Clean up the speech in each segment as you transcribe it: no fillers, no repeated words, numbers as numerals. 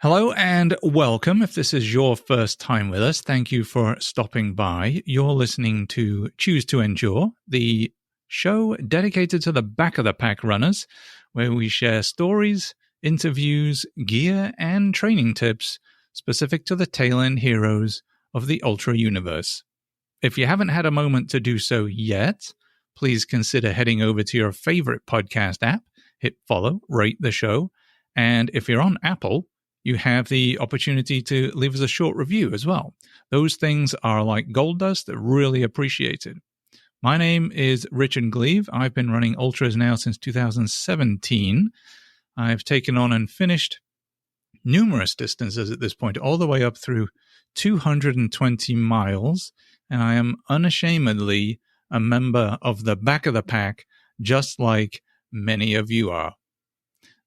Hello and welcome. If this is your first time with us, thank you for stopping by. You're listening to Choose to Endure, the show dedicated to the back of the pack runners, where we share stories, interviews, gear, and training tips specific to the tail-end heroes of the ultra universe. If you haven't had a moment to do so yet, please consider heading over to your favorite podcast app, hit follow, rate the show, and if you're on Apple, you have the opportunity to leave us a short review as well. Those things are like gold dust, they're really appreciated. My name is Richard Gleave. I've been running ultras now since 2017. I've taken on and finished numerous distances at this point, all the way up through 220 miles, and I am unashamedly a member of the back of the pack, just like many of you are.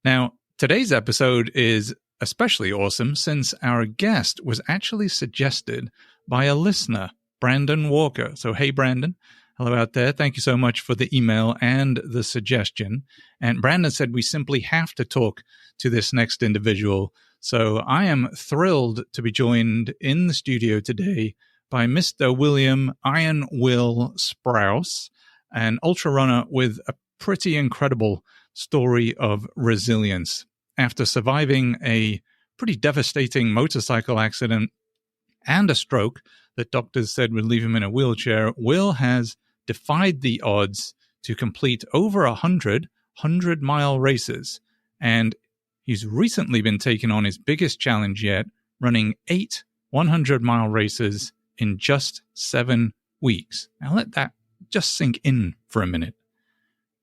Now, today's episode is especially awesome since our guest was actually suggested by a listener, Brandon Walker. So, hey, Brandon. Hello out there. Thank you so much for the email and the suggestion. And Brandon said we simply have to talk to this next individual. So I am thrilled to be joined in the studio today by Mr. William Iron Will Sprouse, an ultra runner with a pretty incredible story of resilience. After surviving a pretty devastating motorcycle accident and a stroke that doctors said would leave him in a wheelchair, Will has defied the odds to complete over 100-mile races. And he's recently been taking on his biggest challenge yet, running 8 100-mile races in just 7 weeks. Now let that just sink in for a minute.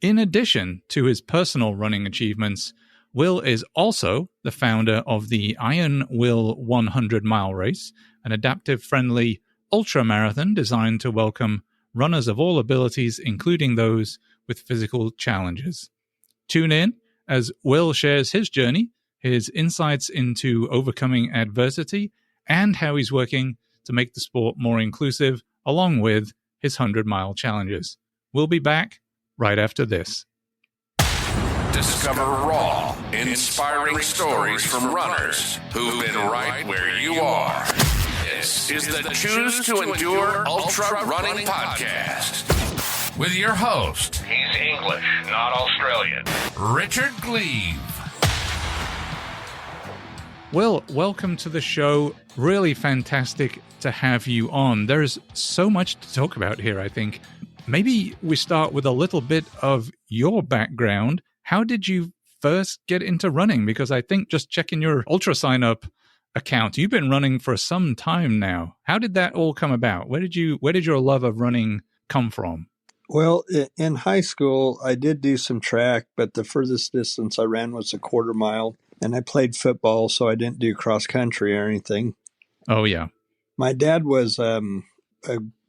In addition to his personal running achievements, Will is also the founder of the Iron Will 100-mile race, an adaptive-friendly ultramarathon designed to welcome runners of all abilities, including those with physical challenges. Tune in as Will shares his journey, his insights into overcoming adversity, and how he's working to make the sport more inclusive, along with his 100-mile challenges. We'll be back right after this. Discover raw, inspiring stories from runners who've been right where you are. This is the Choose to Endure Ultra Running Podcast with your host. He's English, not Australian. Richard Gleave. Will, welcome to the show. Really fantastic to have you on. There's so much to talk about here, I think. Maybe we start with a little bit of your background. How did you first get into running? Because I think just checking your Ultra Sign Up account, you've been running for some time now. How did that all come about? Where did your love of running come from? Well, in high school, I did do some track, but the furthest distance I ran was a quarter mile, and I played football, so I didn't do cross country or anything. Oh, yeah. My dad was a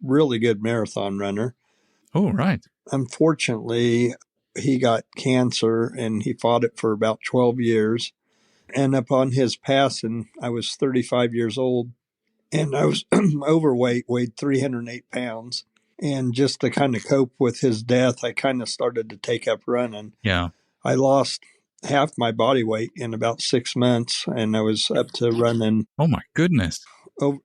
really good marathon runner. Oh, right. Unfortunately, he got cancer, and he fought it for about 12 years. And upon his passing, I was 35 years old, and I was overweight, weighed 308 pounds. And just to kind of cope with his death, I kind of started to take up running. Yeah. I lost half my body weight in about 6 months, and I was up to running. Oh, my goodness.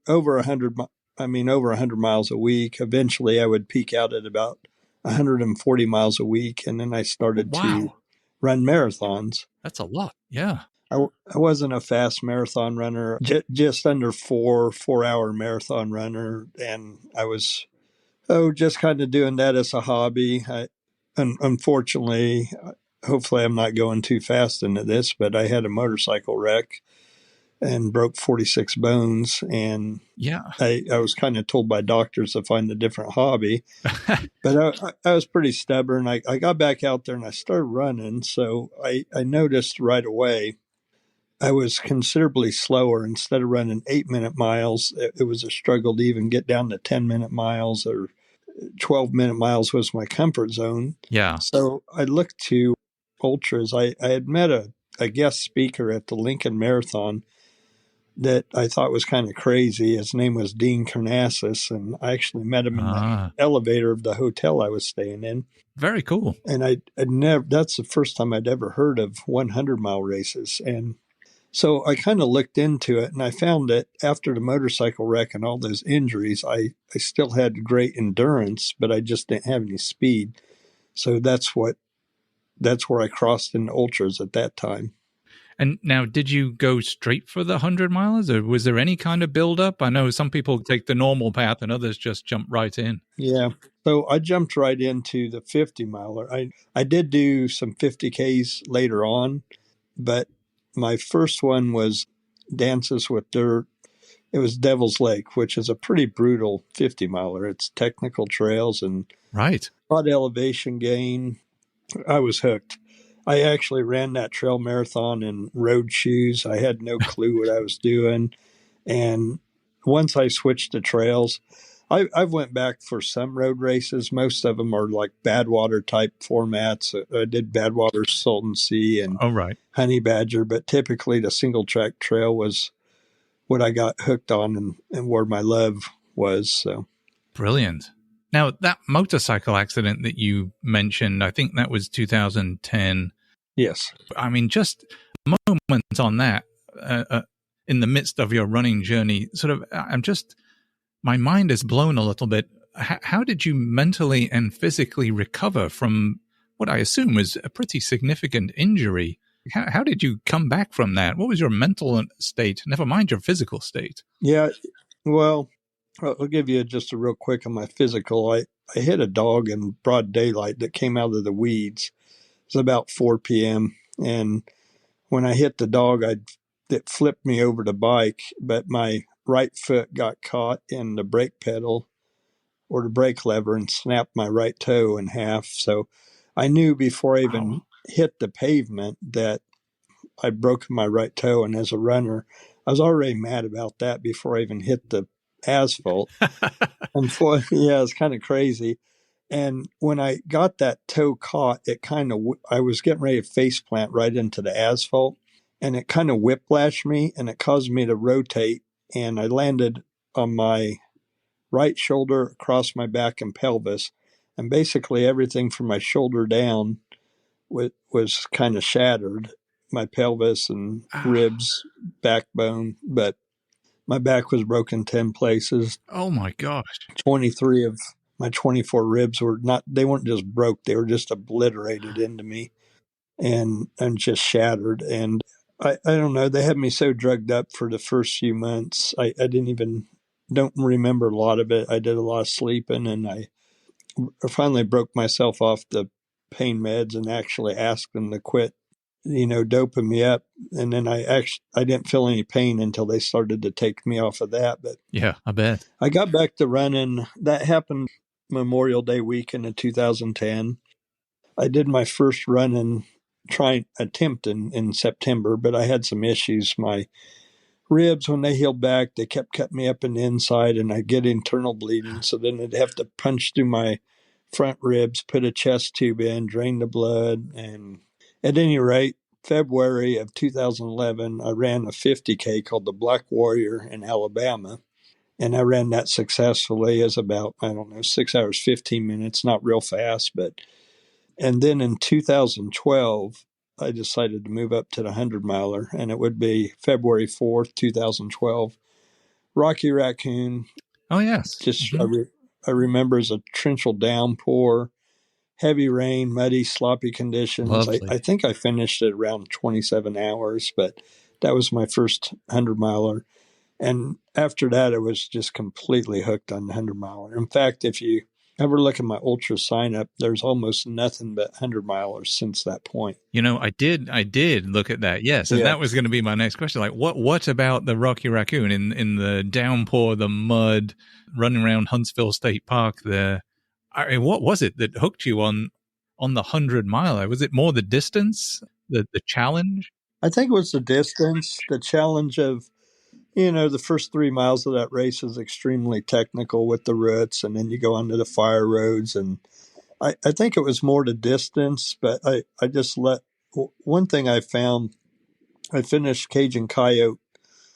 Over 100 miles a week. Eventually, I would peak out at about 140 miles a week, and then I started to run marathons. That's a lot. Yeah. I wasn't a fast marathon runner, just under 4-hour marathon runner, and I was just kind of doing that as a hobby. Unfortunately, hopefully I'm not going too fast into this, but I had a motorcycle wreck and broke 46 bones. And yeah, I was kind of told by doctors to find a different hobby, but I was pretty stubborn. I got back out there and I started running. So I noticed right away I was considerably slower. Instead of running 8-minute miles, it was a struggle to even get down to 10-minute miles, or 12-minute miles was my comfort zone. Yeah. So I looked to ultras. I had met a guest speaker at the Lincoln Marathon that I thought was kind of crazy. His name was Dean Karnazes, and I actually met him in the elevator of the hotel I was staying in. Very cool. And I'd never, that's the first time I'd ever heard of 100-mile races. And So I kind of looked into it, and I found that after the motorcycle wreck and all those injuries, I still had great endurance, but I just didn't have any speed. So that's where I crossed into ultras at that time. And now, did you go straight for the 100 milers, or was there any kind of build up? I know some people take the normal path and others just jump right in. Yeah. So I jumped right into the 50 miler. I did do some 50Ks later on, but my first one was Dances with Dirt. It was Devil's Lake, which is a pretty brutal 50 miler. It's technical trails and Right. a lot of elevation gain. I was hooked. I actually ran that trail marathon in road shoes. I had no clue what I was doing. And once I switched to trails, I've went back for some road races. Most of them are like Badwater type formats. I did Badwater, Salton Sea, and Honey Badger, but typically the single track trail was what I got hooked on and where my love was. So brilliant. Now, that motorcycle accident that you mentioned, I think that was 2010. Yes. I mean, just a moment on that in the midst of your running journey, my mind is blown a little bit. How did you mentally and physically recover from what I assume was a pretty significant injury? How did you come back from that? What was your mental state? Never mind your physical state. Yeah, well, I'll give you just a real quick on my physical. I hit a dog in broad daylight that came out of the weeds. It was about 4 p.m. And when I hit the dog, it flipped me over the bike, but my right foot got caught in the brake pedal or the brake lever and snapped my right toe in half. So I knew before I even hit the pavement that I'd broken my right toe. And as a runner, I was already mad about that before I even hit the asphalt. Yeah, it's kind of crazy. And when I got that toe caught, I was getting ready to face plant right into the asphalt, and it kind of whiplashed me, and it caused me to rotate, and I landed on my right shoulder, across my back and pelvis, and basically everything from my shoulder down was kind of shattered, my pelvis and ribs, backbone, but my back was broken 10 places. Oh my gosh. 23 of my 24 ribs they weren't just broke, they were just obliterated into me and just shattered. And I don't know, they had me so drugged up for the first few months. I don't remember a lot of it. I did a lot of sleeping, and I finally broke myself off the pain meds and actually asked them to quit, doping me up. And then I didn't feel any pain until they started to take me off of that. But yeah, I bet. I got back to running. That happened Memorial Day weekend of 2010. I did my first running attempt in September, but I had some issues. My ribs, when they healed back, they kept cutting me up in the inside, and I'd get internal bleeding. So then I'd have to punch through my front ribs, put a chest tube in, drain the blood. And at any rate, February of 2011, I ran a 50K called the Black Warrior in Alabama. And I ran that successfully as about, 6 hours, 15 minutes, not real fast. And then in 2012, I decided to move up to the 100 miler, and it would be February 4th, 2012. Rocky Raccoon. Oh, yes. I remember as a torrential downpour, heavy rain, muddy, sloppy conditions. I think I finished at around 27 hours, but that was my first 100 miler. And after that, I was just completely hooked on the 100 miler. In fact, if you ever look at my ultra sign up, there's almost nothing but 100 milers since that point. I did look at that. Yes. And that was going to be my next question. Like, what about the Rocky Raccoon in the downpour, the mud, running around Huntsville State Park there? I mean, what was it that hooked you on the 100 miler? Was it more the distance, the challenge? I think it was the distance, the challenge of, the first 3 miles of that race is extremely technical with the roots, and then you go onto the fire roads. And I think it was more the distance, but I just one thing I found, I finished Cajun Coyote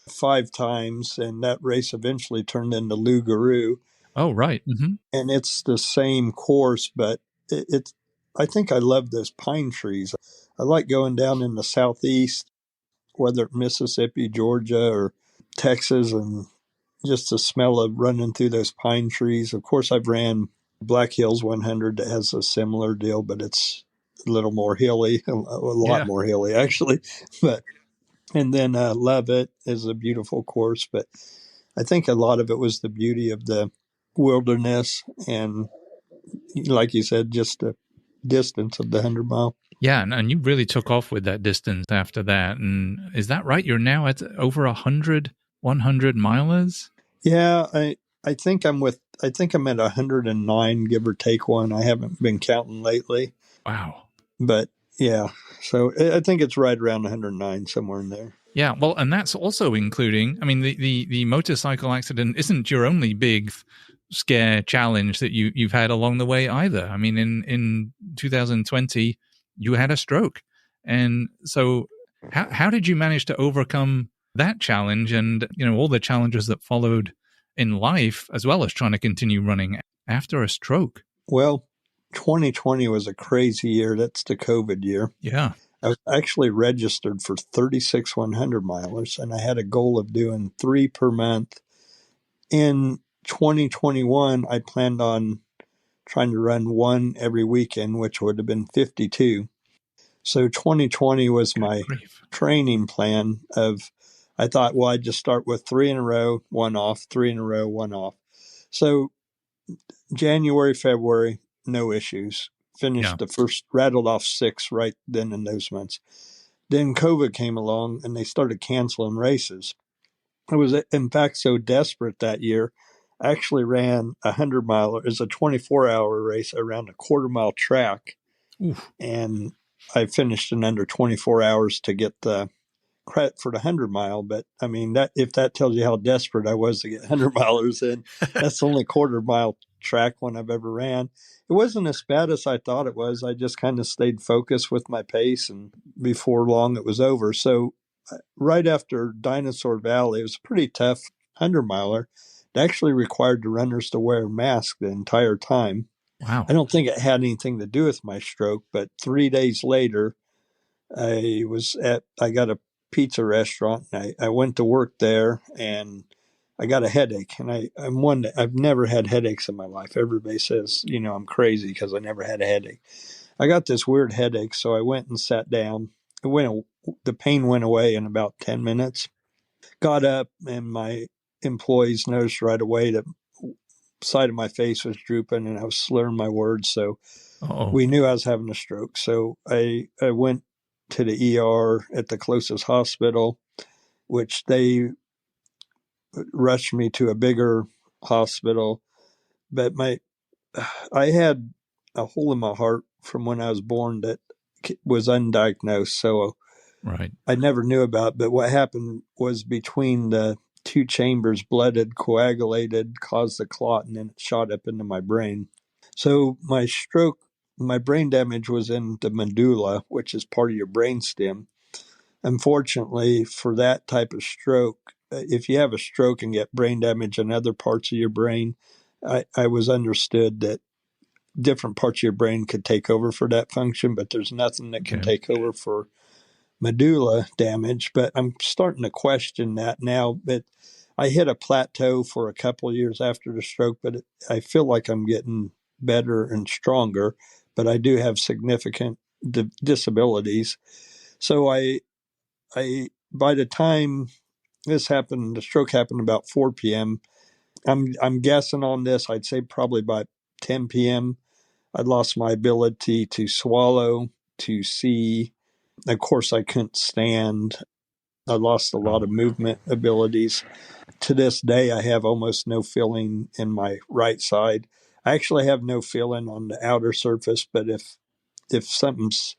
5 times, and that race eventually turned into Loup Garou. Oh, right. Mm-hmm. And it's the same course, but I think I love those pine trees. I like going down in the southeast whether Mississippi, Georgia, or Texas, and just the smell of running through those pine trees. Of course, I've ran Black Hills 100 that has a similar deal, but it's a little more hilly, a lot more hilly actually. But and then Levitt is a beautiful course, but I think a lot of it was the beauty of the wilderness and, like you said, just the distance of the 100-mile. Yeah, and you really took off with that distance after that. And is that right? You're now at over 100 milers? Yeah, I think I'm at 109, give or take one. I haven't been counting lately. Wow. But yeah, so I think it's right around 109, somewhere in there. Yeah, well, and that's also including, I mean, the motorcycle accident isn't your only big scare challenge that you've had along the way either. I mean, in 2020, you had a stroke. And so how did you manage to overcome that challenge and, all the challenges that followed in life, as well as trying to continue running after a stroke? Well, 2020 was a crazy year. That's the COVID year. Yeah. I was actually registered for 36 100 milers, and I had a goal of doing 3 per month. In 2021, I planned on trying to run 1 every weekend, which would have been 52. So 2020 was my training plan I thought, well, I'd just start with 3 in a row, 1 off, 3 in a row, 1 off. So January, February, no issues. Finished the first, rattled off 6 right then in those months. Then COVID came along and they started canceling races. I was, in fact, so desperate that year, I actually ran a 100-miler. It's a 24-hour race around a quarter-mile track. Oof. And I finished in under 24 hours to get the credit for the 100-mile. But I mean, that if that tells you how desperate I was to get 100-milers in, that's the only quarter-mile track one I've ever ran. It wasn't as bad as I thought it was. I just kind of stayed focused with my pace, and before long it was over. So right after Dinosaur Valley, it was a pretty tough 100-miler. It actually required the runners to wear a mask the entire time. Wow. I don't think it had anything to do with my stroke, but 3 days later, I got a pizza restaurant, and I went to work there, and I got a headache. And I've never had headaches in my life. Everybody says, I'm crazy because I never had a headache. I got this weird headache, so I went and sat down. The pain went away in about 10 minutes. Got up, and my employees noticed right away that side of my face was drooping and I was slurring my words. So we knew I was having a stroke. So I went to the ER at the closest hospital, which they rushed me to a bigger hospital. But I had a hole in my heart from when I was born that was undiagnosed. So right. I never knew about. But what happened was between the 2 chambers, blood had coagulated, caused the clot, and then it shot up into my brain. So my brain damage was in the medulla, which is part of your brainstem. Unfortunately, for that type of stroke, if you have a stroke and get brain damage in other parts of your brain, I was understood that different parts of your brain could take over for that function, but there's nothing that can take over for medulla damage. But I'm starting to question that now. But I hit a plateau for a couple of years after the stroke, but I feel like I'm getting better and stronger, but I do have significant disabilities. So I by the time this happened, the stroke happened about 4 p.m. I'm guessing on this, I'd say probably by 10 p.m. I'd lost my ability to swallow, to see. Of course, I couldn't stand. I lost a lot of movement abilities. To this day, I have almost no feeling in my right side. I actually have no feeling on the outer surface, but if something's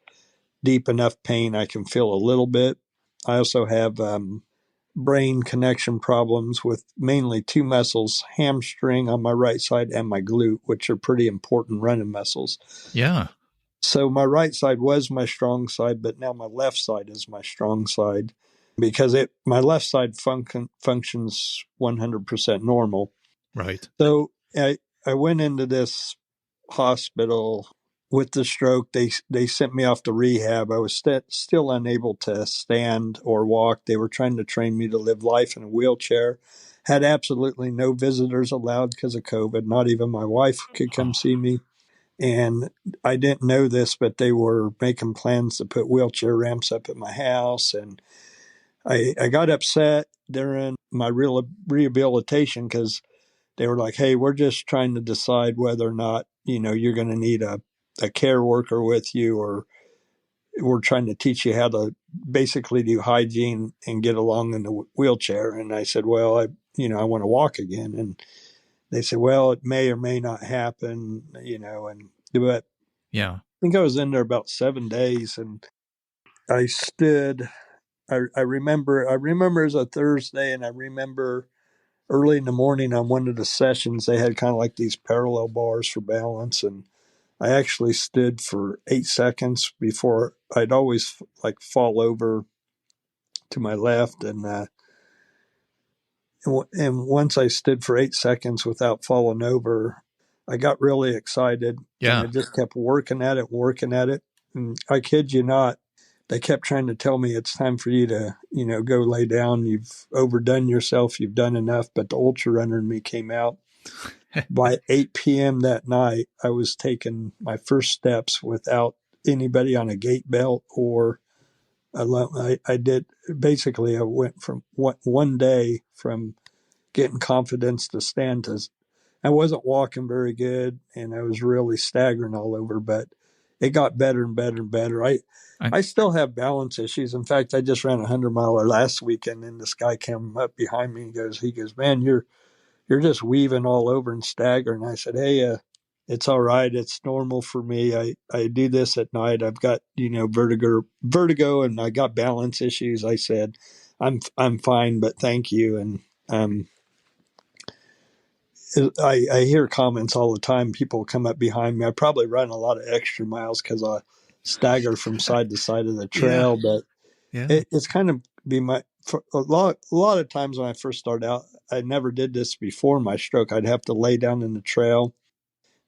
deep enough pain, I can feel a little bit. I also have brain connection problems with mainly 2 muscles, hamstring on my right side and my glute, which are pretty important running muscles. Yeah. So my right side was my strong side, but now my left side is my strong side because my left side functions 100% normal. Right. So I went into this hospital with the stroke, they sent me off to rehab. I was still unable to stand or walk. They were trying to train me to live life in a wheelchair. Had absolutely no visitors allowed because of COVID. Not even my wife could come see me. And I didn't know this, but they were making plans to put wheelchair ramps up at my house. And I got upset during my rehabilitation because they were like, hey, we're just trying to decide whether or not, you're going to need a care worker with you, or we're trying to teach you how to basically do hygiene and get along in the wheelchair. And I said, well, I want to walk again. And they said, well, it may or may not happen, but Yeah. I think I was in there about 7 days, and I stood. I remember it was a Thursday, and I remember early in the morning on one of the sessions, they had kind of like these parallel bars for balance. And I actually stood for 8 seconds before I'd always like fall over to my left. And once I stood for 8 seconds without falling over, I got really excited. Yeah. And I just kept working at it. And I kid you not, they kept trying to tell me it's time for you to, go lay down. You've overdone yourself. You've done enough. But the ultra runner in me came out. By 8 p.m. that night, I was taking my first steps without anybody on a gait belt or alone. I did basically, I went from one day from getting confidence to stand to, I wasn't walking very good and I was really staggering all over, but it got better and better and better. I still have balance issues. In fact, I just ran a 100-miler last weekend, and this guy came up behind me and he goes, man, you're just weaving all over and staggering. I said, hey, it's all right. It's normal for me. I do this at night. I've got, vertigo, and I got balance issues. I said, I'm fine, but thank you. And I hear comments all the time. People come up behind me. I probably run a lot of extra miles because I stagger from side to side of the trail. But it's kind of for a lot of times when I first started out, I never did this before my stroke. I'd have to lay down in the trail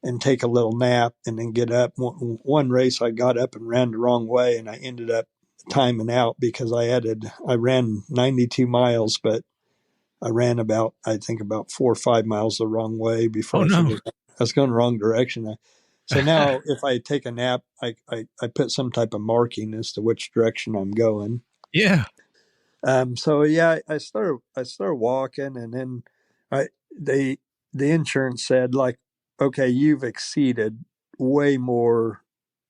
and take a little nap and then get up. One race I got up and ran the wrong way, and I ended up timing out because I ran 92 miles, but I ran about 4 or 5 miles the wrong way before I was going the wrong direction. So now if I take a nap, I put some type of marking as to which direction I'm going. Yeah. So yeah, I started walking, and then the insurance said, like, okay, you've exceeded way more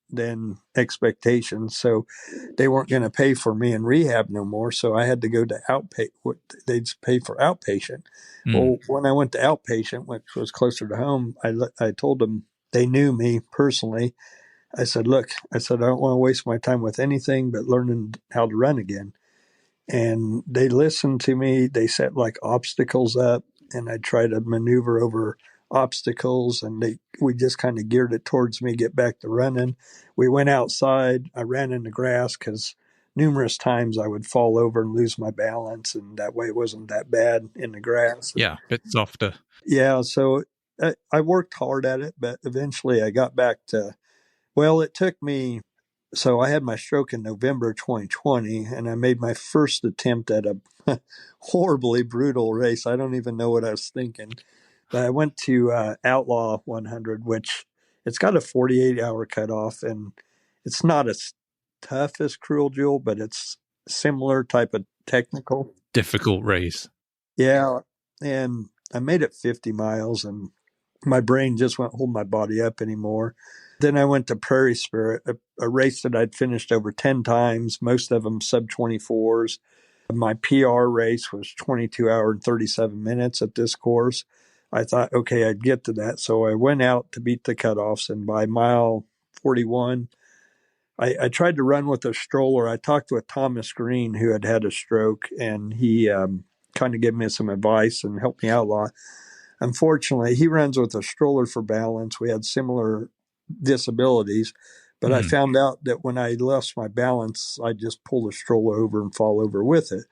than expectations. So they weren't going to pay for me in rehab no more. So I had to go to they'd pay for outpatient. Well, when I went to outpatient, which was closer to home, I told them, they knew me personally. I said, look, I don't want to waste my time with anything but learning how to run again. And they listened to me. They set like obstacles up, and I tried to maneuver over obstacles, and we just kind of geared it towards me, get back to running. We went outside. I ran in the grass because numerous times I would fall over and lose my balance, and that way it wasn't that bad in the grass. Yeah, a bit softer. Yeah, so I worked hard at it, but eventually I got back to, it took me, so I had my stroke in November 2020, and I made my first attempt at a horribly brutal race. I don't even know what I was thinking. But I went to Outlaw 100, which it's got a 48-hour cutoff, and it's not as tough as Cruel Jewel, but it's similar type of technical. Difficult race. Yeah, and I made it 50 miles, and my brain just won't hold my body up anymore. Then I went to Prairie Spirit, a race that I'd finished over 10 times, most of them sub-24s. My PR race was 22 hours and 37 minutes at this course. I thought, okay, I'd get to that. So I went out to beat the cutoffs, and by mile 41, I tried to run with a stroller. I talked with Thomas Green, who had a stroke, and he kind of gave me some advice and helped me out a lot. Unfortunately, he runs with a stroller for balance. We had similar disabilities, But I found out that when I lost my balance, I just pull the stroller over and fall over with it.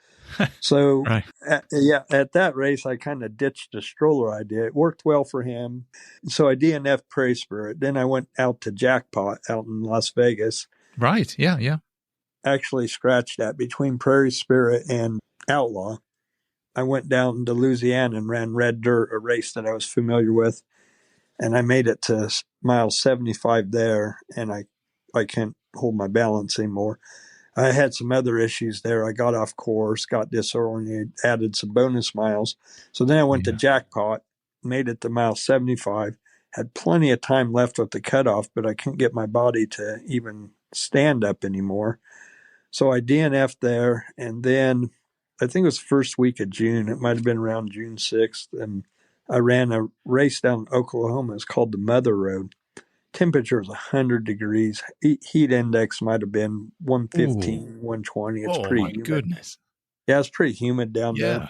So, Right. at that race, I kind of ditched the stroller idea. It worked well for him. So I DNF'd Prairie Spirit. Then I went out to Jackpot out in Las Vegas. Right. Yeah. Yeah. Actually scratched that between Prairie Spirit and Outlaw. I went down to Louisiana and ran Red Dirt, a race that I was familiar with. And I made it to mile 75 there, and I can't hold my balance anymore. I had some other issues there. I got off course, got disoriented, added some bonus miles. So then I went to Jackpot, made it to mile 75, had plenty of time left with the cutoff, but I couldn't get my body to even stand up anymore. So I DNF'd there, and then I think it was the first week of June. It might have been around June 6th, and I ran a race down in Oklahoma. It's called the Mother Road. Temperature was 100 degrees. Heat index might have been 115, 120. It's pretty humid. Goodness. Yeah, it's pretty humid down there.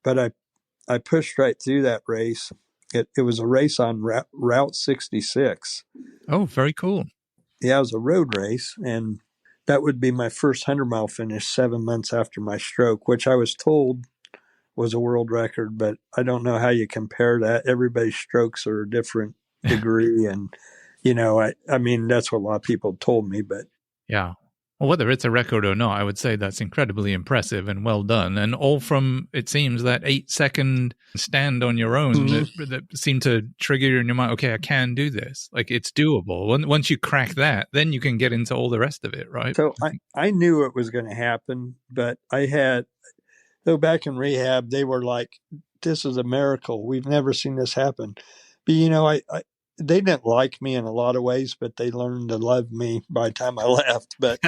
But I pushed right through that race. It was a race on Route 66. Oh, very cool. Yeah, it was a road race, and that would be my first 100-mile finish 7 months after my stroke, which I was told was a world record, but I don't know how you compare that. Everybody's strokes are a different degree, and I mean that's what a lot of people told me. But yeah, well, whether it's a record or not, I would say that's incredibly impressive and well done, and all from, it seems, that 8-second stand on your own that seemed to trigger in your mind. Okay, I can do this. Like, it's doable. Once you crack that, then you can get into all the rest of it, right? So I knew it was going to happen, but though back in rehab, they were like, "This is a miracle. We've never seen this happen." But they didn't like me in a lot of ways, but they learned to love me by the time I left. But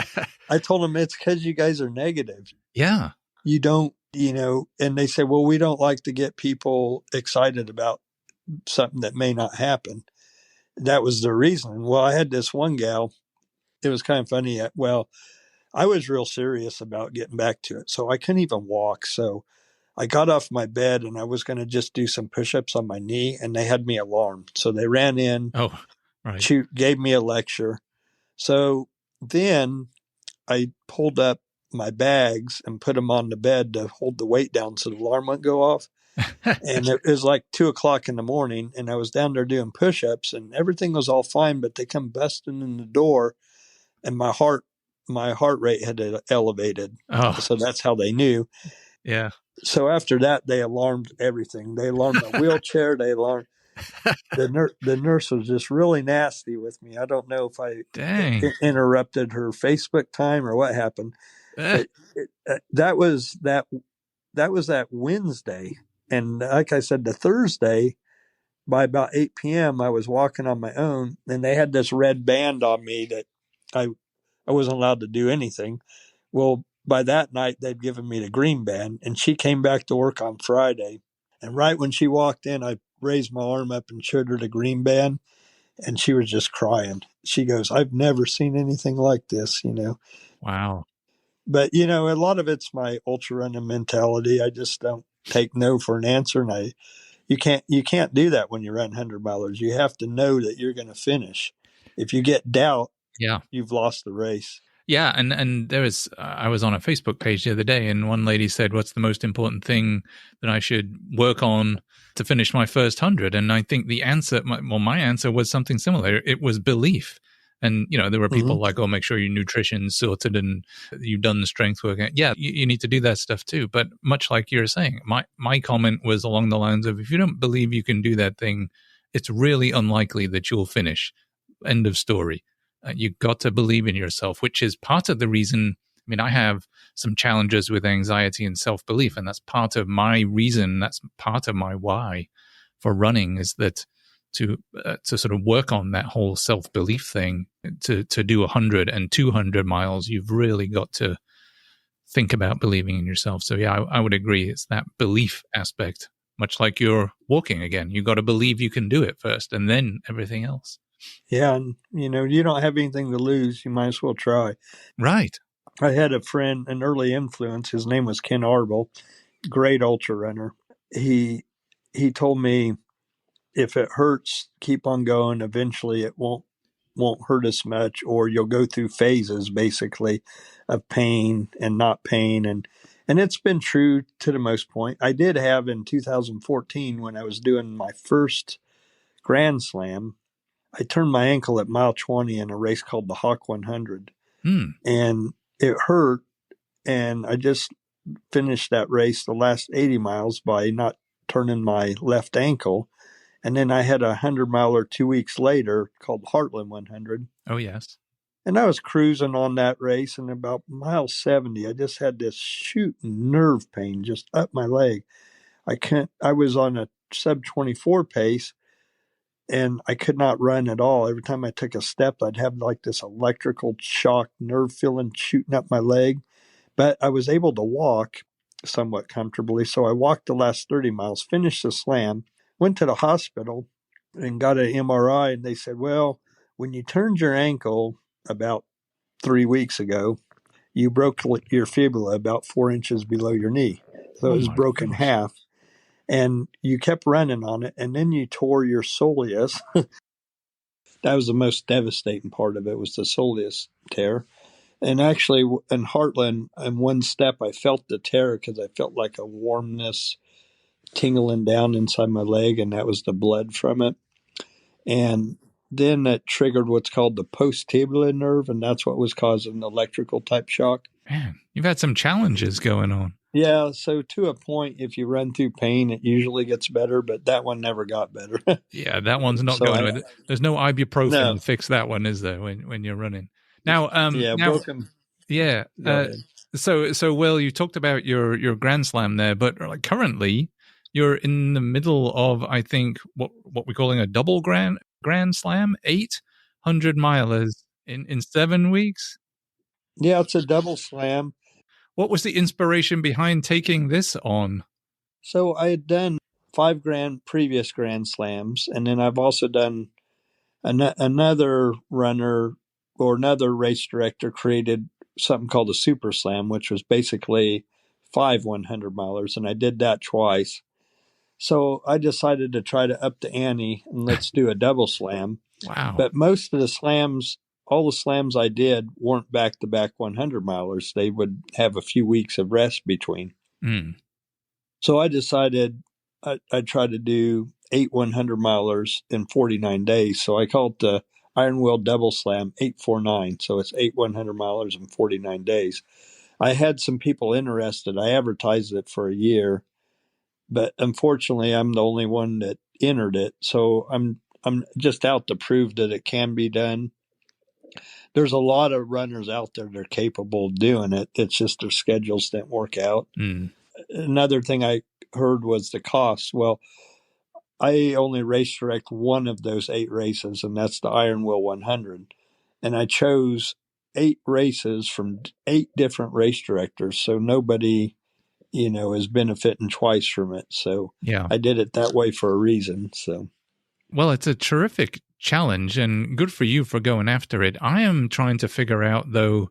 I told them it's because you guys are negative. Yeah. You don't, and they say, well, we don't like to get people excited about something that may not happen. That was the reason. Well, I had this one gal. It was kind of funny. Well, I was real serious about getting back to it. So I couldn't even walk. So I got off my bed and I was going to just do some push-ups on my knee, and they had me alarmed. So they ran in, gave me a lecture. So then I pulled up my bags and put them on the bed to hold the weight down so the alarm wouldn't go off. And it was like 2:00 in the morning, and I was down there doing push-ups, and everything was all fine, but they come busting in the door, and my heart rate had elevated. Oh. So that's how they knew. Yeah. So after that, they alarmed everything. They alarmed the wheelchair. They alarmed the nurse was just really nasty with me. I don't know if I interrupted her Facebook time or what happened. But that was that Wednesday, and like I said, the Thursday, by about 8 p.m., I was walking on my own, and they had this red band on me that I wasn't allowed to do anything. Well, by that night, they'd given me the green band, and she came back to work on Friday. And right when she walked in, I raised my arm up and showed her the green band, and she was just crying. She goes, "I've never seen anything like this," Wow. But, a lot of it's my ultra running mentality. I just don't take no for an answer. And you can't do that when you run 100-milers. You have to know that you're going to finish. If you get doubt, you've lost the race. Yeah, and there was, I was on a Facebook page the other day, and one lady said, "What's the most important thing that I should work on to finish my first 100?" And I think the answer, my answer was something similar. It was belief. And, there were people like, "Oh, make sure your nutrition's sorted and you've done the strength work." Yeah, you need to do that stuff too. But much like you're saying, my comment was along the lines of, if you don't believe you can do that thing, it's really unlikely that you'll finish. End of story. You've got to believe in yourself, which is part of the reason. I mean, I have some challenges with anxiety and self-belief, and that's part of my reason. That's part of my why for running, is that to sort of work on that whole self-belief thing. To do 100 and 200 miles, you've really got to think about believing in yourself. So yeah, I would agree. It's that belief aspect, much like you're walking again. You got to believe you can do it first, and then everything else. Yeah, and you don't have anything to lose. You might as well try. Right. I had a friend, an early influence. His name was Ken Arbel, great ultra runner. He told me, if it hurts, keep on going. Eventually, it won't won't hurt as much, or you'll go through phases basically of pain and not pain. And it's been true to the most point. I did have in 2014, when I was doing my first Grand Slam, I turned my ankle at mile 20 in a race called the Hawk 100. And it hurt. And I just finished that race, the last 80 miles, by not turning my left ankle. And then I had a 100-miler 2 weeks later called Heartland 100. Oh, yes. And I was cruising on that race, and about mile 70, I just had this shooting nerve pain just up my leg. I was on a sub 24 pace, and I could not run at all. Every time I took a step, I'd have like this electrical shock nerve feeling shooting up my leg. But I was able to walk somewhat comfortably. So I walked the last 30 miles, finished the slam, went to the hospital and got an MRI. And they said, well, when you turned your ankle about 3 weeks ago, you broke your fibula about 4 inches below your knee. So it was broken half. And you kept running on it. And then you tore your soleus. That was the most devastating part of it, was the soleus tear. And actually, in Heartland, in one step, I felt the tear because I felt like a warmness tingling down inside my leg, and that was the blood from it. And then that triggered what's called the post-tibular nerve, and that's what was causing the electrical type shock. Man, you've had some challenges going on. Yeah, so to a point, if you run through pain, it usually gets better, but that one never got better. Yeah, that one's not going. There's no ibuprofen to fix that one, is there, when you're running? Now, broken. Yeah. So Will, you talked about your Grand Slam there, but like currently you're in the middle of, I think, what we're calling a double Grand Slam, 800 milers in 7 weeks. Yeah, it's a double slam. What was the inspiration behind taking this on? So I had done 5 previous Grand Slams, and then I've also done another runner or another race director created something called a super slam, which was basically 5 100 milers. And I did that twice. So I decided to try to up the ante and let's do a double slam. Wow. But most of the slams, all the slams I did weren't back to back 100 milers. They would have a few weeks of rest between. So I decided I'd try to do 8 100 milers in 49 days. So I call it the Iron Will Double Slam 849. So it's 8 100 milers in 49 days. I had some people interested. I advertised it for a year, but unfortunately, I'm the only one that entered it. So I'm just out to prove that it can be done. There's a lot of runners out there that are capable of doing it. It's just their schedules didn't work out. Another thing I heard was the cost. Well, I only race direct one of those 8 races, and that's the Iron Will 100. And I chose 8 races from 8 different race directors, so nobody, is benefiting twice from it. So yeah, I did it that way for a reason. So, well, it's a terrific challenge, and good for you for going after it. I am trying to figure out, though,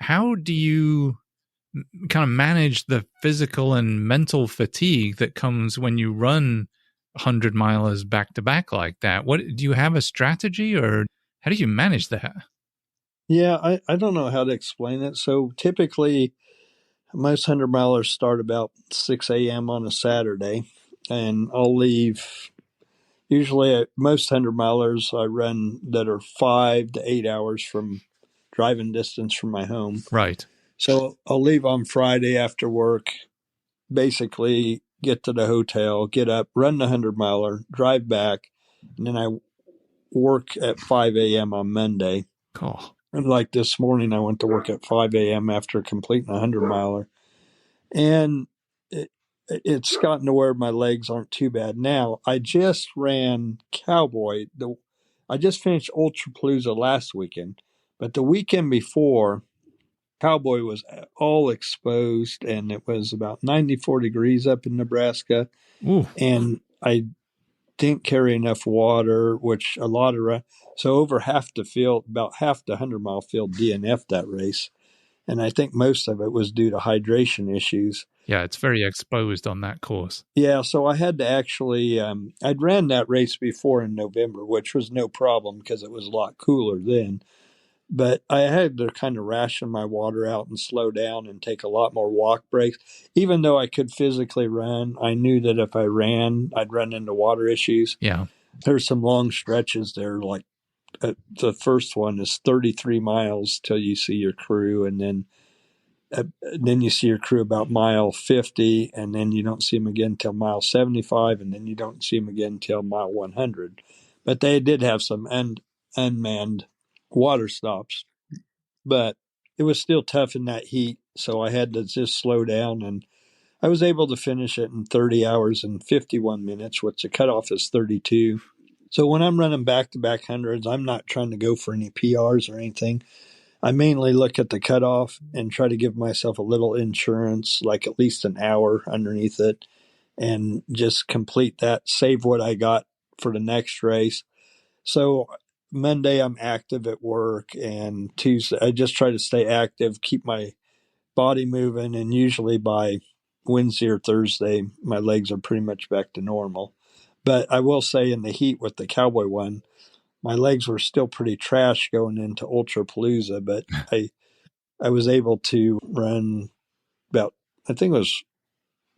how do you kind of manage the physical and mental fatigue that comes when you run 100 milers back to back like that? What do you have a strategy, or how do you manage that? Yeah, I don't know how to explain it. So typically most 100 milers start about 6 a.m. on a Saturday, and I'll leave. Usually most 100 milers I run that are 5 to 8 hours from driving distance from my home. Right. So I'll leave on Friday after work, basically get to the hotel, get up, run the 100 miler, drive back, and then I work at 5 a.m. on Monday. Cool. And like this morning, I went to work at 5 a.m. after completing a 100 miler. And it's gotten to where my legs aren't too bad now. I just ran Cowboy. I just finished Ultrapalooza last weekend, but the weekend before, Cowboy was all exposed, and it was about 94 degrees up in Nebraska. Ooh. And I didn't carry enough water, which a lot of so over half the field, about half the 100-mile field DNF'd that race. And I think most of it was due to hydration issues. Yeah, it's very exposed on that course. Yeah, so I had to actually, I'd ran that race before in November, which was no problem because it was a lot cooler then. But I had to kind of ration my water out and slow down and take a lot more walk breaks. Even though I could physically run, I knew that if I ran, I'd run into water issues. Yeah. There's some long stretches there, like the first one is 33 miles till you see your crew, and then you see your crew about mile 50, and then you don't see them again till mile 75, and then you don't see them again till mile 100. But they did have some unmanned water stops, but it was still tough in that heat, so I had to just slow down, and I was able to finish it in 30 hours and 51 minutes, which the cutoff is 32. So when I'm running back-to-back hundreds, I'm not trying to go for any PRs or anything. I mainly look at the cutoff and try to give myself a little insurance, like at least an hour underneath it, and just complete that, save what I got for the next race. So Monday I'm active at work, and Tuesday I just try to stay active, keep my body moving, and usually by Wednesday or Thursday my legs are pretty much back to normal. But I will say in the heat with the Cowboy one, my legs were still pretty trash going into Ultrapalooza, but I was able to run about, I think it was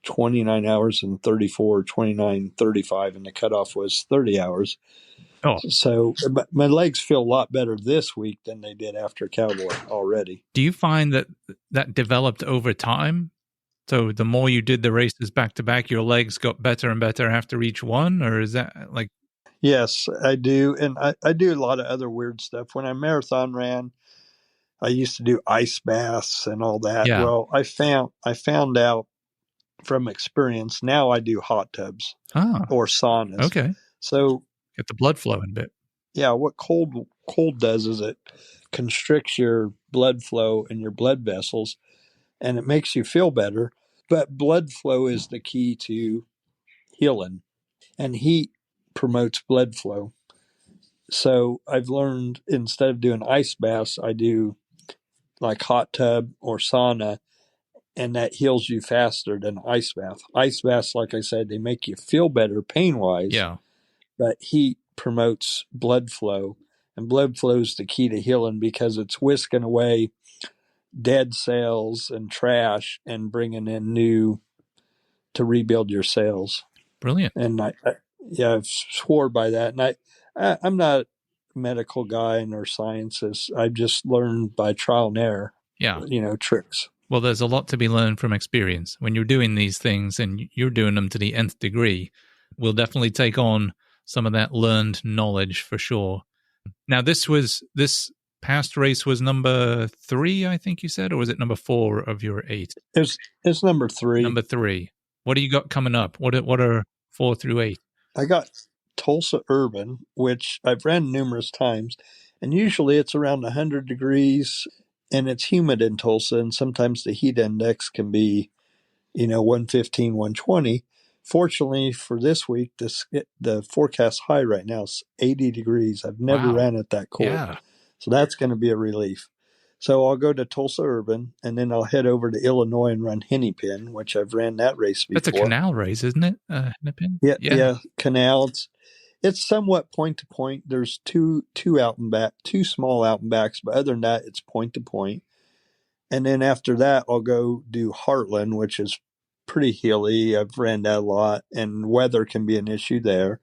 29 hours and 34, 29, 35, and the cutoff was 30 hours. Oh, So my legs feel a lot better this week than they did after Cowboy already. do you find that developed over time? So the more you did the races back to back, your legs got better and better after each one? Or is that like... Yes, I do. And I do a lot of other weird stuff. When I marathon ran, I used to do ice baths and all that. Yeah. Well, I found out from experience, now I do hot tubs or saunas. Okay. So Get the blood flowing a bit. yeah, what cold does is it constricts your blood flow in your blood vessels, and it makes you feel better. But blood flow is the key to healing, and heat promotes blood flow. So I've learned, instead of doing ice baths, I do like hot tub or sauna, and that heals you faster than ice bath. Ice baths, like I said, they make you feel better pain wise. Yeah. But heat promotes blood flow, and blood flow is the key to healing because it's whisking away dead cells and trash and bringing in new to rebuild your cells. Brilliant. And I've swore by that. And I'm not a medical guy nor scientist. I've just learned by trial and error. Yeah. Tricks. Well, there's a lot to be learned from experience. When you're doing these things and you're doing them to the nth degree, we'll definitely take on some of that learned knowledge for sure. Now, this past race was number 3, I think you said, or was it number 4 of your 8? It's number 3. Number 3. What do you got coming up? What are 4 through 8? I got Tulsa Urban, which I've ran numerous times, and usually it's around 100 degrees, and it's humid in Tulsa, and sometimes the heat index can be, 115, 120. Fortunately for this week, the forecast high right now is 80 degrees. I've never ran it that cold. Yeah. So that's going to be a relief. So I'll go to Tulsa Urban, and then I'll head over to Illinois and run Hennepin, which I've ran that race before. That's a canal race, isn't it? Hennepin? Yeah, canal. It's somewhat point to point. There's two small out and backs, but other than that, it's point to point. And then after that, I'll go do Heartland, which is pretty hilly. I've ran that a lot, and weather can be an issue there.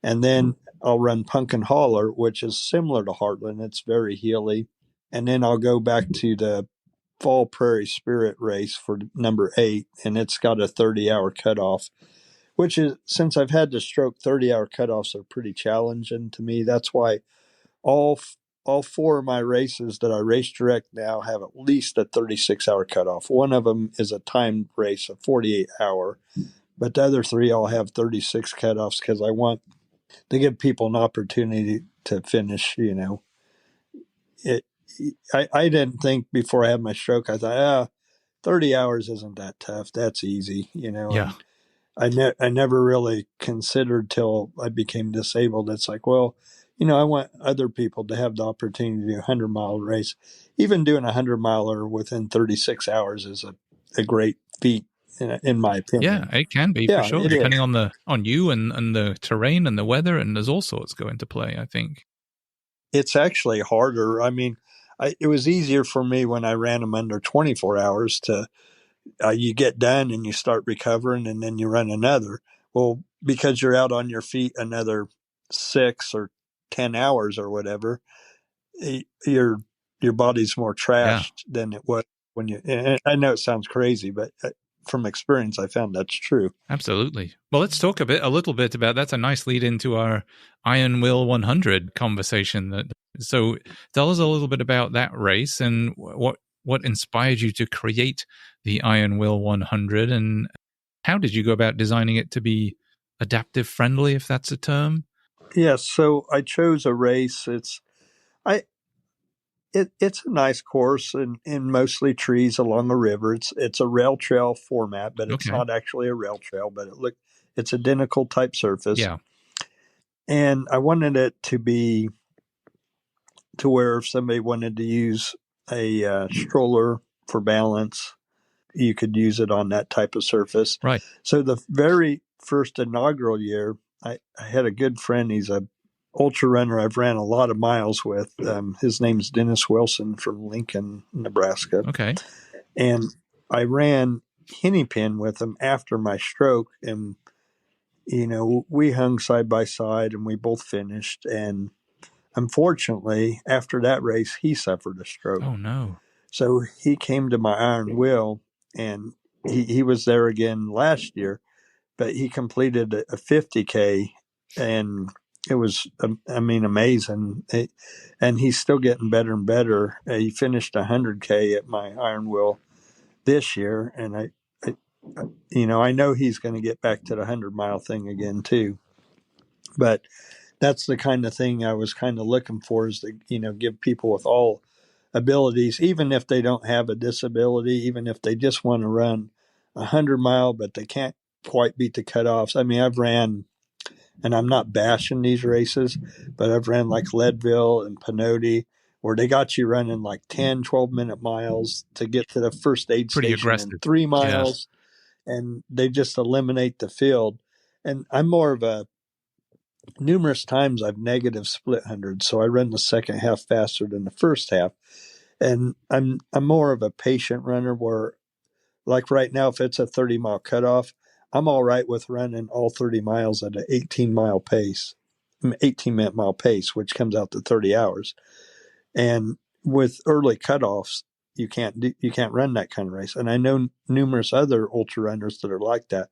And then I'll run Pumpkin Holler, which is similar to Heartland. It's very hilly. And then I'll go back to the Fall Prairie Spirit race for number 8, and it's got a 30-hour cutoff, which is, since I've had the stroke, 30-hour cutoffs are pretty challenging to me. That's why all 4 of my races that I race direct now have at least a 36-hour cutoff. One of them is a timed race, a 48-hour, but the other 3 all have 36 cutoffs because I want to give people an opportunity to finish. I didn't think before I had my stroke, I thought, 30 hours isn't that tough. That's easy, Yeah. And I never really considered till I became disabled. It's like, well, I want other people to have the opportunity to do a 100-mile race. Even doing a 100-miler within 36 hours is a great feat in my opinion. Yeah, it can be for Yeah, sure, it is. depending on you and the terrain and the weather, and there's all sorts go into play, I think. It's actually harder. I mean, it was easier for me when I ran them under 24 hours to, you get done and you start recovering and then you run another. Well, because you're out on your feet another 6 or 10 hours or whatever, your body's more trashed than it was when you, and I know it sounds crazy, but from experience, I found that's true. Absolutely. Well, let's talk a little bit about that's a nice lead into our Iron Will 100 conversation. So, tell us a little bit about that race and what inspired you to create the Iron Will 100, and how did you go about designing it to be adaptive friendly, if that's a term? Yes, so I chose a race. It's a nice course in mostly trees along a river. It's a rail trail format, but it's not actually a rail trail. But it's identical type surface. Yeah. And I wanted it to be to where if somebody wanted to use a stroller for balance, you could use it on that type of surface. Right. So the very first inaugural year, I had a good friend. He's a ultra runner I've ran a lot of miles with. His name's Dennis Wilson from Lincoln, Nebraska. Okay. And I ran Hennepin with him after my stroke. And, we hung side by side and we both finished. And unfortunately, after that race, he suffered a stroke. Oh, no. So he came to my Iron Will, and he was there again last year, but he completed a 50K, and it was, amazing. And he's still getting better and better. He finished 100K at my Iron Will this year, and I know he's going to get back to the 100-mile thing again too. But that's the kind of thing I was kind of looking for, is to, give people with all abilities, even if they don't have a disability, even if they just want to run 100-mile, but they can't quite beat the cutoffs. I mean, I've ran, and I'm not bashing these races, but I've ran like Leadville and Pinote, where they got you running like 10, 12-minute miles to get to the first aid Pretty station aggressive. in 3 miles, and they just eliminate the field. And I'm more of a, numerous times I've negative split hundreds, so I run the second half faster than the first half. And I'm more of a patient runner, where, like right now, if it's a 30-mile cutoff, I'm all right with running all 30 miles at an 18-mile pace, 18-minute mile pace, which comes out to 30 hours. And with early cutoffs, you can't run that kind of race. And I know numerous other ultra runners that are like that.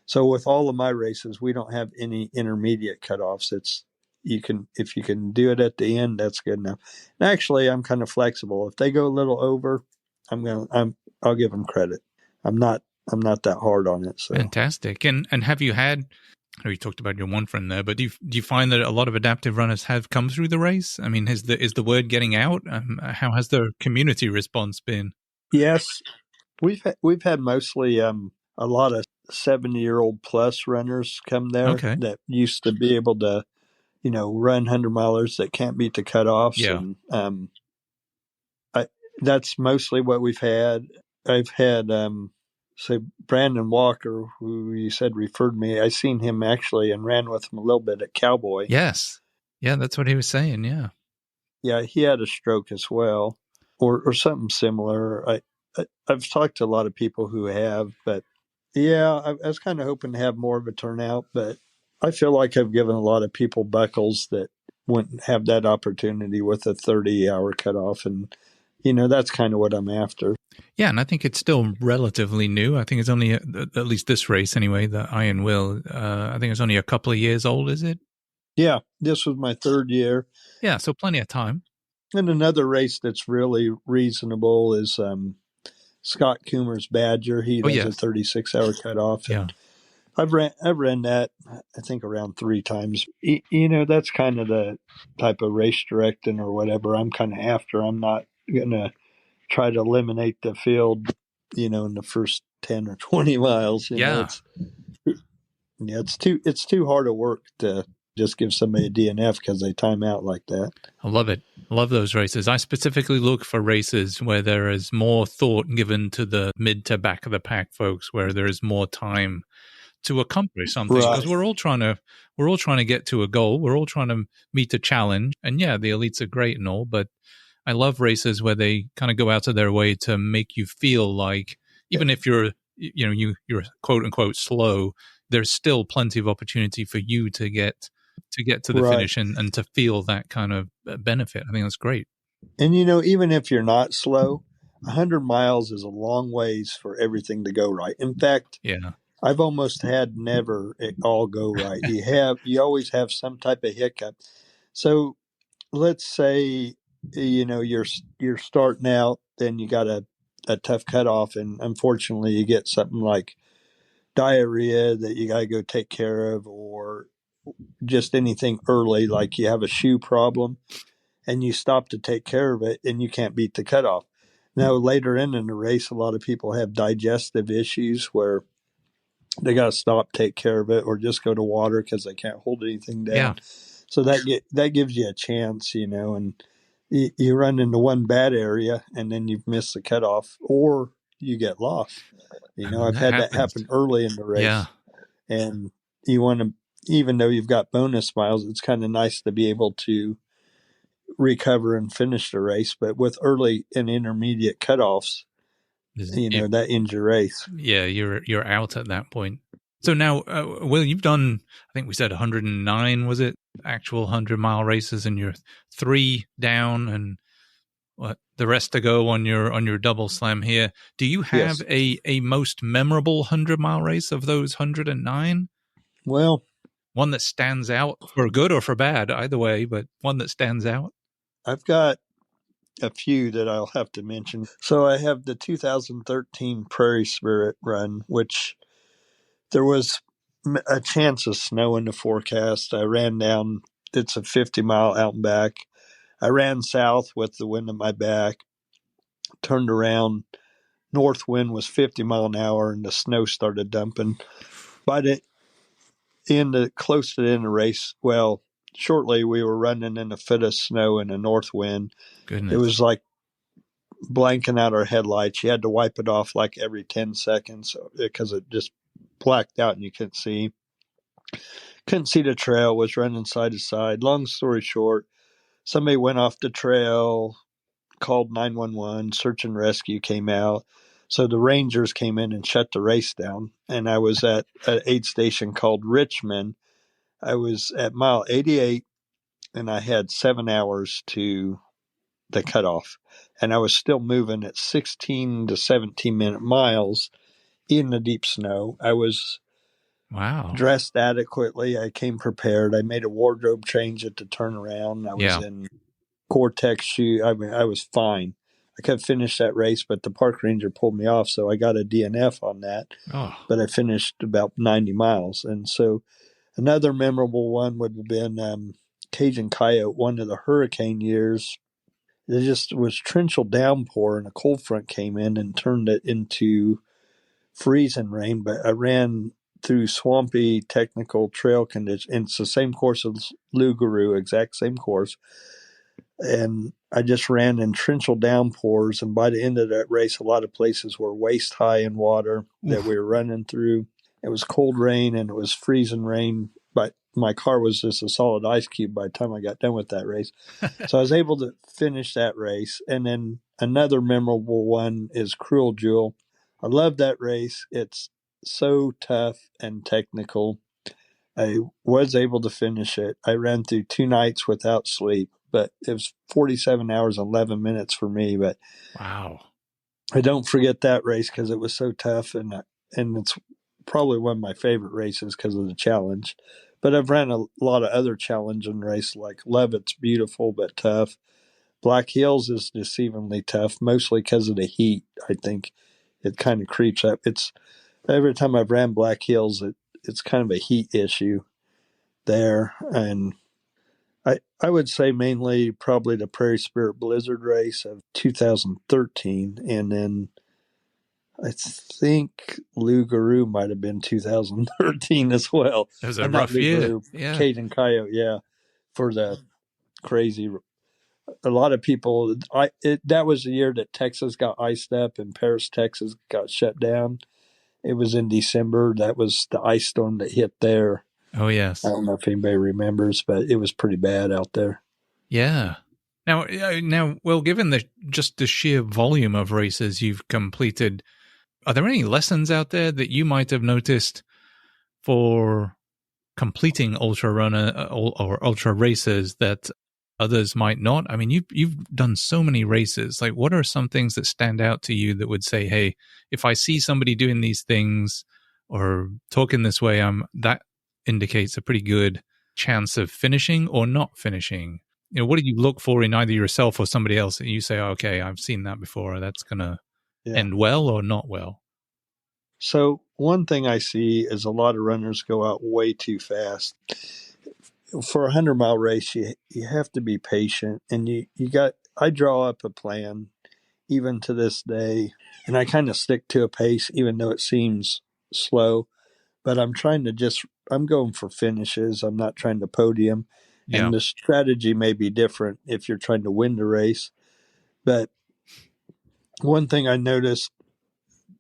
So with all of my races, we don't have any intermediate cutoffs. It's if you can do it at the end, that's good enough. And actually, I'm kind of flexible. If they go a little over, I'll give them credit. I'm not that hard on it. So. Fantastic. And have you had? I know you talked about your one friend there, but do you find that a lot of adaptive runners have come through the race? I mean, is the word getting out? How has the community response been? Yes, we've had mostly a lot of 70-year-old plus runners come there that used to be able to, run 100-milers that can't beat the cutoffs. Yeah. And that's mostly what we've had. I've had, say, Brandon Walker, who you said referred me. I seen him actually and ran with him a little bit at Cowboy. Yes. Yeah, that's what he was saying. Yeah. Yeah, he had a stroke as well, or something similar. I've talked to a lot of people who have, but yeah, I was kind of hoping to have more of a turnout, but I feel like I've given a lot of people buckles that wouldn't have that opportunity with a 30-hour cutoff. And, that's kind of what I'm after. Yeah, and I think it's still relatively new. I think it's only, at least this race anyway, the Iron Will, I think it's only a couple of years old, is it? Yeah, this was my third year. Yeah, so plenty of time. And another race that's really reasonable is Scott Coomer's Badger. He does a 36-hour cutoff. Yeah. I've ran that, I think, around 3 times. That's kind of the type of race directing or whatever I'm kind of after. I'm not going to try to eliminate the field, in the first 10 or 20 miles. It's too hard of work to just give somebody a DNF because they time out like that. I love it. Love those races. I specifically look for races where there is more thought given to the mid to back of the pack folks, where there is more time to accomplish something, because Right. we're all trying to get to a goal. We're all trying to meet a challenge. And yeah, the elites are great and all, but I love races where they kind of go out of their way to make you feel like, even if you're quote unquote slow, there's still plenty of opportunity for you to get to the Right. finish and to feel that kind of benefit. I think that's great. And, even if you're not slow, 100 miles is a long ways for everything to go right. In fact, Yeah. I've almost had never it all go right. You always have some type of hiccup. So let's say, you're starting out, then you got a tough cutoff, and unfortunately you get something like diarrhea that you got to go take care of, or just anything early, like you have a shoe problem and you stop to take care of it and you can't beat the cutoff. Now, later in the race, a lot of people have digestive issues where they got to stop, take care of it, or just go to water because they can't hold anything down. Yeah. So that gives you a chance, and you run into one bad area and then you've missed the cutoff, or you get lost. I've had that happen early in the race. Yeah. And you want to, even though you've got bonus miles, it's kind of nice to be able to recover and finish the race. But with early and intermediate cutoffs, that ends your race. Yeah, you're out at that point. So now, Will, you've done, I think we said 109, was it? Actual 100-mile races, and you're 3 down and the rest to go on your double slam here. Do you have a most memorable 100-mile race of those 109? Well, one that stands out for good or for bad, either way, but one that stands out. I've got a few that I'll have to mention. So I have the 2013 Prairie Spirit Run, which there was a chance of snow in the forecast. I ran down, it's a 50-mile out and back. I ran south with the wind at my back, turned around, north wind was 50 mile an hour, and the snow started dumping. By the close to the end of the race, well, shortly we were running in a foot of snow and a north wind. Goodness. It was like blanking out our headlights. You had to wipe it off like every 10 seconds because it just blacked out and you couldn't see the trail, was running side to side. Long story short, somebody went off the trail, called 911, search and rescue came out. So the Rangers came in and shut the race down. And I was at an aid station called Richmond. I was at mile 88 and I had 7 hours to the cutoff. And I was still moving at 16 to 17 minute miles in the deep snow. I was dressed adequately. I came prepared. I made a wardrobe change at the turnaround. I was in Gore-Tex shoe. I mean, I was fine. I could finish that race, but the park ranger pulled me off, so I got a DNF on that. But I finished about 90 miles. And so another memorable one would have been Cajun Coyote, one of the hurricane years. It just was torrential downpour, and a cold front came in and turned it into freezing rain. But I ran through swampy technical trail conditions. And it's the same course as Lougarou, exact same course. And I just ran in torrential downpours. And by the end of that race, a lot of places were waist high in water that we were running through. It was cold rain and it was freezing rain, but my car was just a solid ice cube by the time I got done with that race. So I was able to finish that race. And then another memorable one is Cruel Jewel. I love that race. It's so tough and technical. I was able to finish it. I ran through 2 nights without sleep, but it was 47 hours, 11 minutes for me. But wow, I don't forget that race because it was so tough. And it's probably one of my favorite races because of the challenge. But I've ran a lot of other challenging races like Levitt's beautiful but tough. Black Hills is deceivingly tough, mostly because of the heat. I think it kind of creeps up. It's every time I've ran Black Hills, it's kind of a heat issue there. And I would say mainly probably the Prairie Spirit Blizzard race of 2013. And then I think Lougarou might have been 2013 as well. It was a rough year. Cajun Coyote, for the crazy a lot of people, that was the year that Texas got iced up and Paris, Texas got shut down. It was in December. That was the ice storm that hit there. Oh, yes. I don't know if anybody remembers, but it was pretty bad out there. Yeah. Now, well, given just the sheer volume of races you've completed, are there any lessons out there that you might have noticed for completing ultra runner or ultra races that others might not? I mean, you've done so many races. Like, what are some things that stand out to you that would say, hey, if I see somebody doing these things or talking this way, that indicates a pretty good chance of finishing or not finishing? You know, what do you look for in either yourself or somebody else that you say, oh, okay, I've seen that before. That's going to end well or not well? So one thing I see is a lot of runners go out way too fast. For a 100-mile race, you have to be patient, and I draw up a plan even to this day, and I kind of stick to a pace even though it seems slow, but I'm going for finishes. I'm not trying to podium. Yeah. And the strategy may be different if you're trying to win the race. But one thing I noticed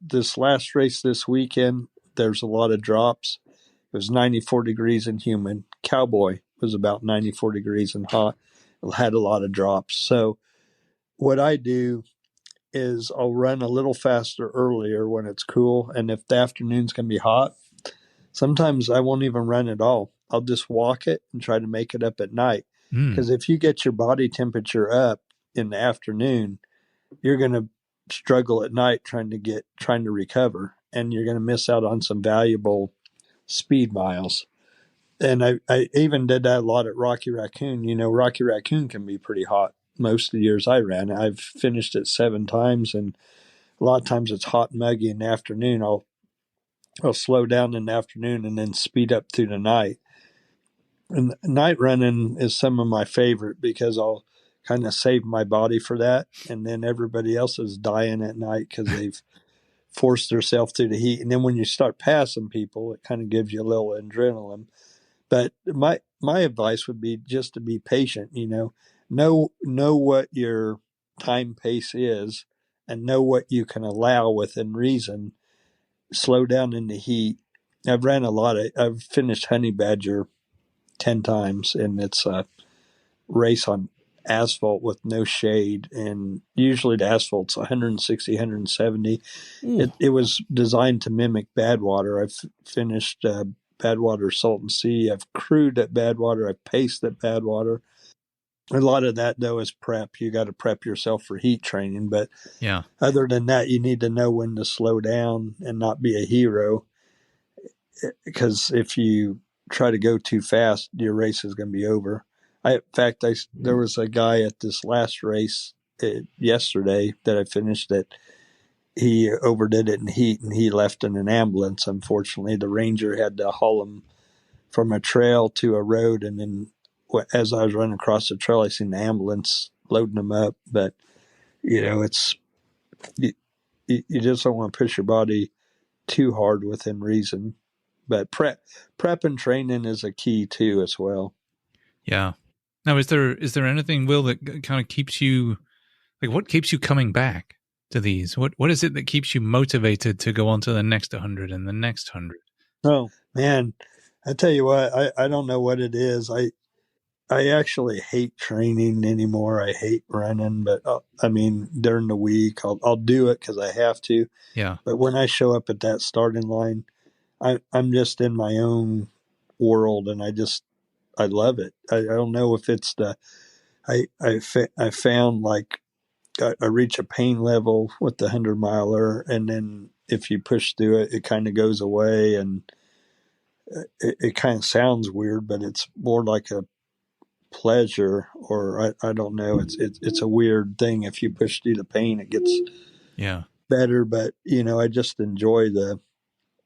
this last race this weekend, there's a lot of drops. It was 94 degrees and humid. Cowboy was about 94 degrees and hot. It had a lot of drops. So what I do is I'll run a little faster earlier when it's cool. And if the afternoon's going to be hot, sometimes I won't even run at all. I'll just walk it and try to make it up at night. Because if you get your body temperature up in the afternoon, you're going to struggle at night trying to recover, and you're going to miss out on some valuable speed miles. And I even did that a lot at Rocky Raccoon. You know, Rocky Raccoon can be pretty hot most of the years I ran. I've finished it 7 times, and a lot of times it's hot and muggy in the afternoon. I'll slow down in the afternoon and then speed up through the night. And night running is some of my favorite because I'll kind of save my body for that. And then everybody else is dying at night because they've forced themselves through the heat. And then when you start passing people, it kind of gives you a little adrenaline. But my advice would be just to be patient, know what your time pace is and know what you can allow within reason. Slow down in the heat. I've finished Honey Badger 10 times, and it's a race on asphalt with no shade, and usually the asphalt's 160, 170. It was designed to mimic Badwater. I've finished Badwater Salton Sea. I've crewed at Badwater. I've paced at Badwater. A lot of that, though, is prep. You got to prep yourself for heat training. But yeah, other than that, you need to know when to slow down and not be a hero. Because if you try to go too fast, your race is going to be over. There was a guy at this last race yesterday that I finished that he overdid it in heat, and he left in an ambulance. Unfortunately, the ranger had to haul him from a trail to a road, and then as I was running across the trail, I seen the ambulance loading him up. But it's you just don't want to push your body too hard within reason. But prep and training is a key too, as well. Yeah. Now, is there anything, Will, that kind of keeps you, like, what keeps you coming back to these? What is it that keeps you motivated to go on to the next 100 and the next 100? Oh man, I tell you what, I don't know what it is. I actually hate training anymore. I hate running, but during the week I'll do it because I have to. Yeah. But when I show up at that starting line, I'm just in my own world, and I love it. I don't know if it's I found like I reach a pain level with the 100-miler, and then if you push through it, it kind of goes away, and it kind of sounds weird, but it's more like a pleasure, or I don't know. It's a weird thing. If you push through the pain, it gets better. But I just enjoy the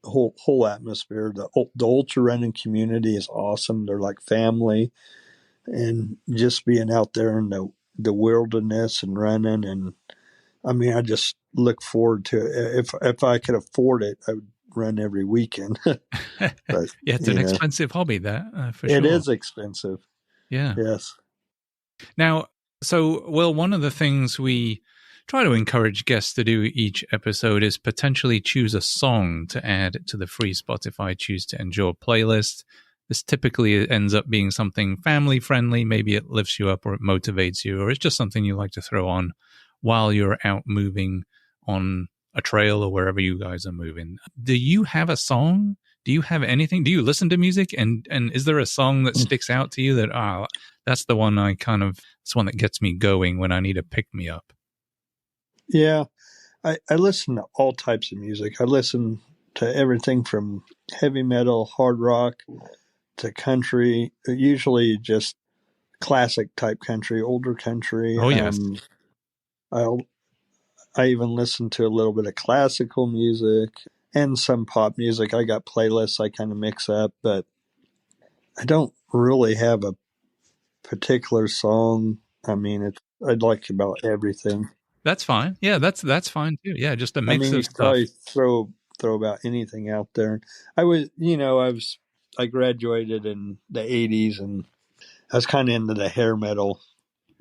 whole atmosphere. The ultra running community is awesome. They're like family, and just being out there in the wilderness and running, and I just look forward to it. If I could afford it, I would run every weekend. But, yeah, it's an expensive hobby, that for sure. It is expensive. Yeah. Yes. Now, So, Will, one of the things we try to encourage guests to do each episode is potentially choose a song to add to the free Spotify Choose to Endure playlist. This typically ends up being something family friendly. Maybe it lifts you up or it motivates you, or it's just something you like to throw on while you're out moving on a trail or wherever you guys are moving. Do you have a song? Do you have anything? Do you listen to music? And is there a song that sticks out to you that, that's the one it's one that gets me going when I need a pick me up? Yeah, I listen to all types of music. I listen to everything from heavy metal, hard rock, to country, usually just classic type country, older country. Oh, yes. I even listen to a little bit of classical music and some pop music. I got playlists I kind of mix up, but I don't really have a particular song. I mean, I'd like about everything. That's fine. Yeah, that's fine too. Yeah, just a mix you of stuff. Probably throw about anything out there. I graduated in the 80s, and I was kind of into the hair metal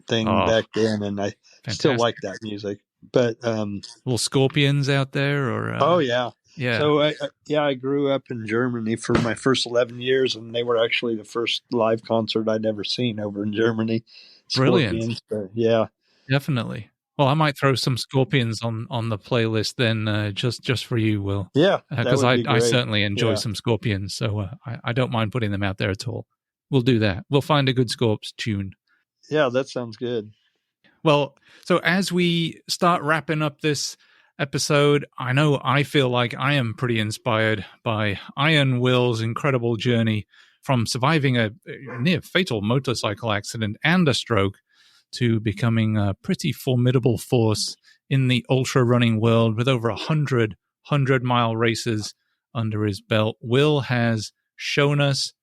thing back then, and I still like that music. But little Scorpions out there, or oh yeah. So I grew up in Germany for my first 11 years, and they were actually the first live concert I'd ever seen over in Germany. Brilliant. Yeah, definitely. Well, I might throw some Scorpions on the playlist then, just for you, Will. Yeah, because I certainly enjoy some Scorpions, so I don't mind putting them out there at all. We'll do that. We'll find a good Scorps tune. Yeah, that sounds good. Well, so as we start wrapping up this episode, I know I feel like I am pretty inspired by Iron Will's incredible journey from surviving a near fatal motorcycle accident and a stroke to becoming a pretty formidable force in the ultra running world with over 100-mile races under his belt. Will has shown us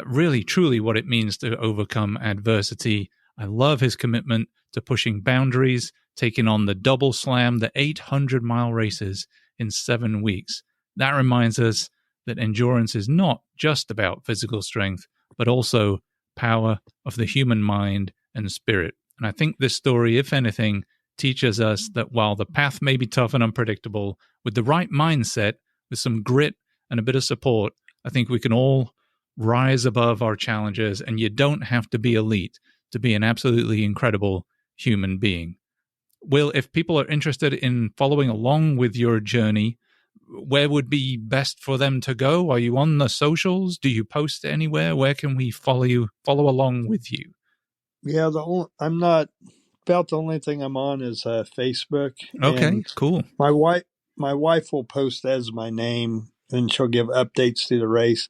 really, truly what it means to overcome adversity. I love his commitment to pushing boundaries, taking on the double slam, the 800-mile races in 7 weeks. That reminds us that endurance is not just about physical strength, but also power of the human mind and spirit. And I think this story, if anything, teaches us that while the path may be tough and unpredictable, with the right mindset, with some grit and a bit of support, I think we can all rise above our challenges, and you don't have to be elite to be an absolutely incredible human being. Will, if people are interested in following along with your journey, where would be best for them to go? Are you on the socials? Do you post anywhere? Where can we follow along with you? Yeah, the only thing I'm on is Facebook. Okay, cool. My wife will post as my name, and she'll give updates to the race.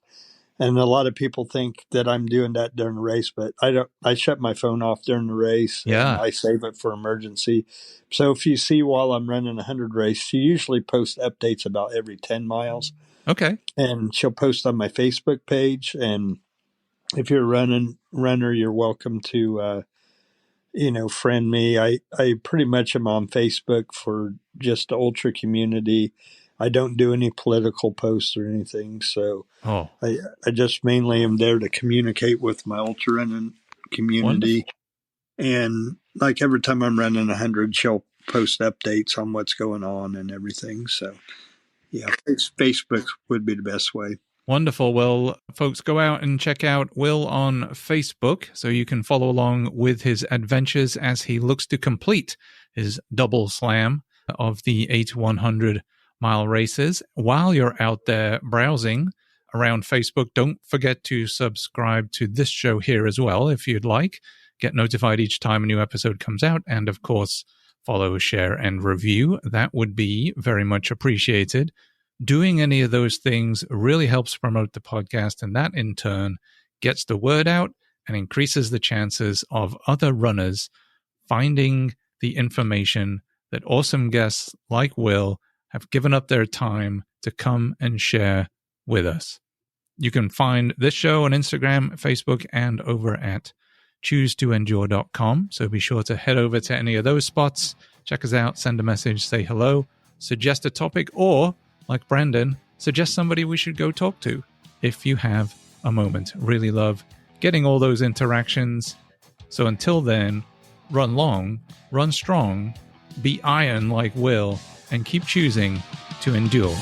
And a lot of people think that I'm doing that during the race, but I don't. I shut my phone off during the race. Yeah, and I save it for emergency. So if you see while I'm running 100 race, she usually posts updates about every 10 miles. Okay, and she'll post on my Facebook page. And if you're a runner, you're welcome to, friend me. I pretty much am on Facebook for just the ultra community. I don't do any political posts or anything. So I just mainly am there to communicate with my ultra running community. Wonderful. And like every time I'm running 100, she'll post updates on what's going on and everything. So yeah, Facebook would be the best way. Wonderful. Well, folks, go out and check out Will on Facebook so you can follow along with his adventures as he looks to complete his double slam of the 8-100-mile races. While you're out there browsing around Facebook, don't forget to subscribe to this show here as well if you'd like. Get notified each time a new episode comes out. And, of course, follow, share, and review. That would be very much appreciated. Doing any of those things really helps promote the podcast, and that in turn gets the word out and increases the chances of other runners finding the information that awesome guests like Will have given up their time to come and share with us. You can find this show on Instagram, Facebook, and over at choosetoendure.com. So be sure to head over to any of those spots, check us out, send a message, say hello, suggest a topic, or like Brandon, suggest somebody we should go talk to if you have a moment. Really love getting all those interactions. So until then, run long, run strong, be iron like Will, and keep choosing to endure.